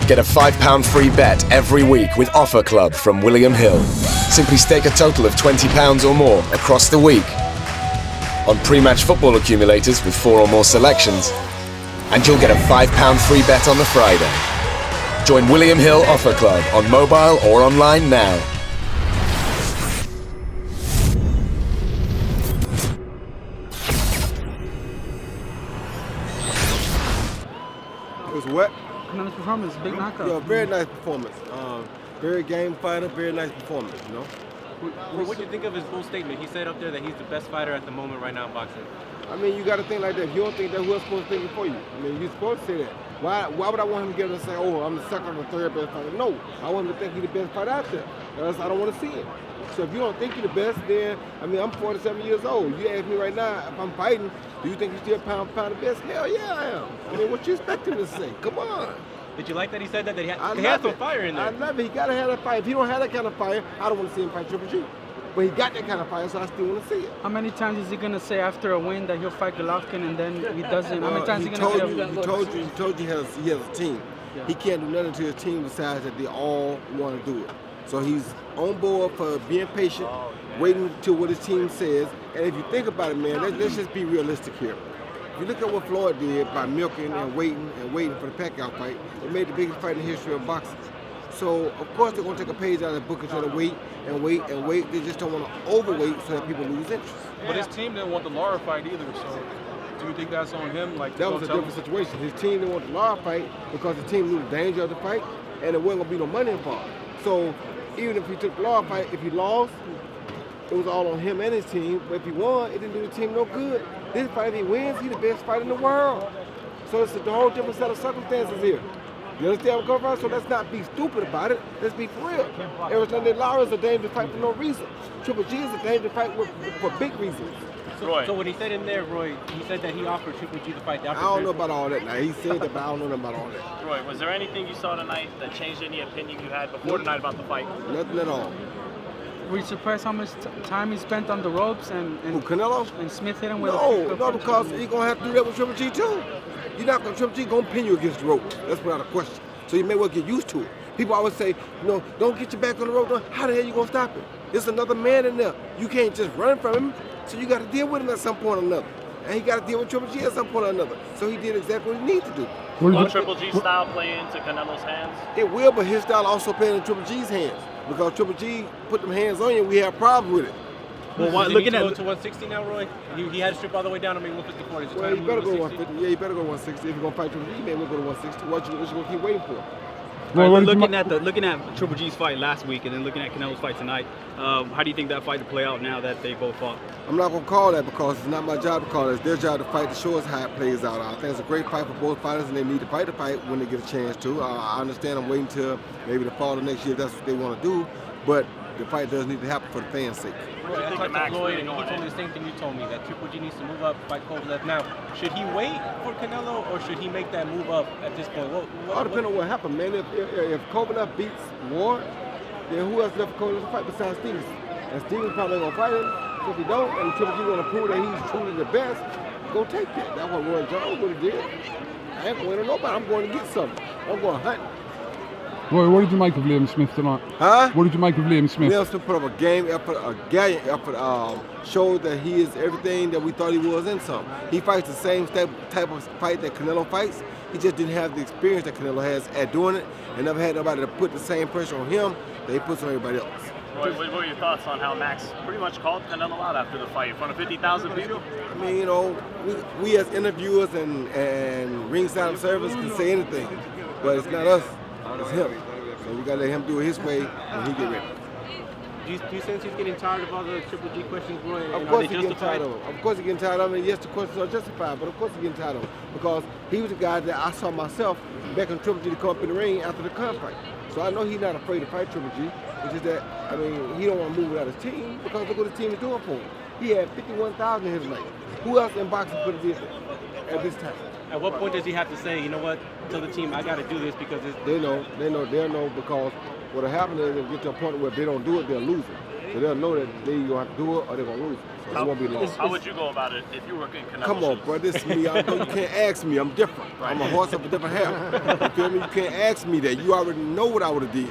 Get a £5 free bet every week with Offer Club from William Hill. Simply stake a total of £20 or more across the week on pre-match football accumulators with 4 or more selections, and you'll get a £5 free bet on the Friday. Join William Hill Offer Club on mobile or online now. It was what? Nice performance, big knockout. Yeah, very nice performance. Very game fighter, very nice performance, you know? What do you think of his full statement? He said up there that he's the best fighter at the moment right now in boxing. I mean, you got to think like that. If you don't think that, who else supposed to think it for you? I mean, you're supposed to say that. Why would I want him to get up and say, oh, I'm the second or the third best fighter? No, I want him to think he's the best fighter out there. Else I don't want to see it. So if you don't think you're the best, then, I mean, I'm 47 years old. You ask me right now, if I'm fighting, do you think you're still pound the best? Hell yeah, I am. I mean, what you expect him to say? Come on. Did you like that he said that? He had some fire in there. I love it. He got to have that fire. If he don't have that kind of fire, I don't want to see him fight Triple G. But he got that kind of fire, so I still want to see it. How many times is he going to say after a win that he'll fight Golovkin and then he doesn't? How many times he told you he has a team. Yeah. He can't do nothing until his team decides that they all want to do it. So he's on board for being patient, waiting until what his team says. And if you think about it, man, let's just be realistic here. If you look at what Floyd did by milking and waiting for the Pacquiao fight, it made the biggest fight in the history of boxing. So, of course, they're going to take a page out of the book and try to wait and wait and wait. They just don't want to overweight so that people lose interest. But his team didn't want the Lara fight either, so do you think that's on him? Like, that was a different situation. His team didn't want the Lara fight because the team knew the danger of the fight and there wasn't going to be no money involved. So, even if he took the Lara fight, if he lost, it was all on him and his team. But if he won, it didn't do the team no good. This fight, if he wins, he's the best fighter in the world. So it's a whole different set of circumstances here. You understand where I'm coming from? So let's not be stupid about it. Let's be for real. Everything Lara is a dangerous fight for no reason. Triple G is a dangerous fight for big reasons. So what he said in there, Roy, he said that he offered Triple G to fight. I don't know about all that now. He said that, but I don't know about all that. Roy, was there anything you saw tonight that changed any opinion you had before tonight about the fight? Nothing at all. Were you surprised how much time he spent on the ropes and Canelo? And Smith hit him with No, because he's going to have to do that with Triple G too. You're not going to, Triple G going to pin you against the rope. That's without a question. So you may well get used to it. People always say, don't get your back on the rope. How the hell you going to stop him? There's another man in there. You can't just run from him. So you got to deal with him at some point or another. And he got to deal with Triple G at some point or another. So he did exactly what he needed to do. Will Triple G's style play into Canelo's hands? It will, but his style also play into Triple G's hands. Because Triple G put them hands on you, we have problems with it. Well, looking at go to 160 now, Roy. He had to strip all the way down to maybe 154. Well, you better go to 150. Yeah, you better go to 160. If you're gonna fight Triple G, you may well go to 160. What you gonna keep waiting for? Well, looking at Triple G's fight last week and then looking at Canelo's fight tonight, how do you think that fight will play out now that they both fought? I'm not gonna call that because it's not my job to call it. It's their job to fight to show us how it plays out. I think it's a great fight for both fighters, and they need to fight the fight when they get a chance to. I understand. I'm waiting till maybe the fall of next year if that's what they want to do, but the fight does need to happen for the fans' sake. I talked to Floyd, and he told me the same thing you told me, that Triple G needs to move up, fight Kovalev. Now, should he wait for Canelo, or should he make that move up at this point? All depends on what happens, man. If Kovalev beats Ward, then who else left for Kovalev to fight besides Stevenson? And Stevenson probably going to fight him. So if he don't, and Triple G going to prove that he's truly the best, go take that. That's what Roy Jones would have did. I ain't going to nobody. I'm going to get something. I'm going to hunt. Roy, what did you make of Liam Smith tonight? Huh? What did you make of Liam Smith? Liam Smith put up a game effort, a gallant effort, showed that he is everything that we thought he was in some. He fights the same type of fight that Canelo fights. He just didn't have the experience that Canelo has at doing it, and never had nobody to put the same pressure on him that he puts on everybody else. Roy, what were your thoughts on how Max pretty much called Canelo out after the fight in front of 50,000 people? I mean, we as interviewers and ringside observers can say anything, but it's not us, it's him. So we gotta let him do it his way when he get ready. Do you sense he's getting tired of all the Triple G questions, Roy? Of course he's getting tired of them. Of course he's getting tired of them. And yes, the questions are justified, but of course he's getting tired of them. Because he was the guy that I saw myself back on Triple G to come up in the ring after the Khan fight. So I know he's not afraid to fight Triple G. It's just that, I mean, he don't want to move without his team because look what his team is doing for him. He had 51,000 in his life. Who else in boxing could have did that at this time? At what point does he have to say, you know what, tell the team I got to do this because it's... They'll know because what'll happen is they'll get to a point where if they don't do it, they'll lose it. So they'll know that they either gonna have to do it or they're gonna lose. So it won't be long. How would you go about it if you were in Canelo's Come on, shoes? bro. This is me. I know you can't ask me. I'm different. I'm a horse of a different hair. You feel me? You can't ask me that. You already know what I would have did.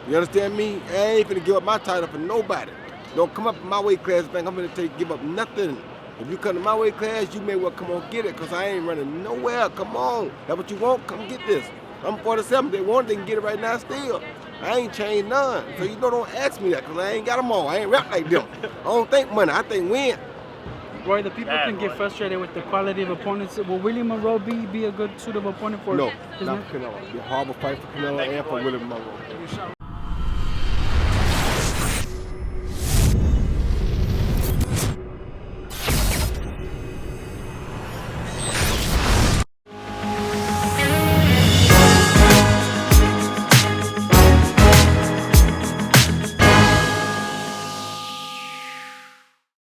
You understand me? I ain't finna give up my title for nobody. Don't come up in my weight class and think I'm gonna give up nothing. If you come to my weight class, you may well come on get it, because I ain't running nowhere. Come on. That's what you want? Come get this. I'm 47. They want it, they can get it right now still. I ain't changed none. So you know, don't ask me that, because I ain't got them all. I ain't rap like them. I don't think money. I think win. Roy, the people can get frustrated with the quality of opponents. Will William Monroe be a good suitable opponent for? No, not for Canelo. It'll be a horrible fight for Canelo and for William Monroe.